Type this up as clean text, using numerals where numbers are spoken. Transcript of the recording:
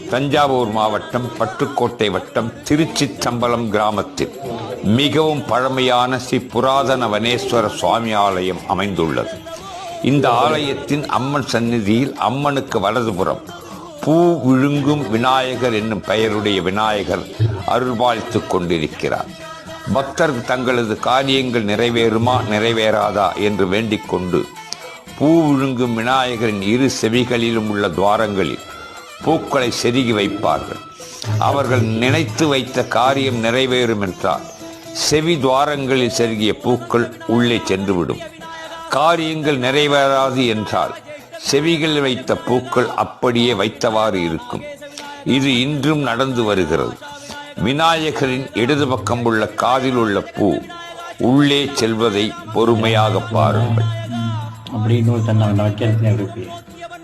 தஞ்சாவூர் மாவட்டம் பட்டுக்கோட்டை வட்டம் திருச்சிற்றம்பலம் கிராமத்தில் மிகவும் பழமையான ஸ்ரீ புராதன வனேஸ்வர சுவாமி ஆலயம் அமைந்துள்ளது. இந்த ஆலயத்தின் அம்மன் சந்நிதியில் அம்மனுக்கு வலதுபுறம் பூ விழுங்கும் விநாயகர் என்னும் பெயருடைய விநாயகர் அருள்பாலித்துக் கொண்டிருக்கிறார். பக்தர்கள் தங்களது காரியங்கள் நிறைவேறுமா நிறைவேறாதா என்று வேண்டிக் கொண்டு பூ விழுங்கும் விநாயகரின் இரு செவிகளிலும் உள்ள துவாரங்களில் பூக்களை செருகி வைப்பார்கள். அவர்கள் நினைத்து வைத்த காரியம் நிறைவேறும் என்றால் செவி துவாரங்களில் செருகிய பூக்கள் உள்ளே சென்றுவிடும். காரியங்கள் நிறைவேறாது என்றால் செவிகளில் வைத்த பூக்கள் அப்படியே வைத்தவாறு இருக்கும். இது இன்றும் நடந்து வருகிறது. விநாயகரின் இடது பக்கம் உள்ள காதில் உள்ள பூ உள்ளே செல்வதை பொறுமையாக பாருங்கள். அப்படின்னு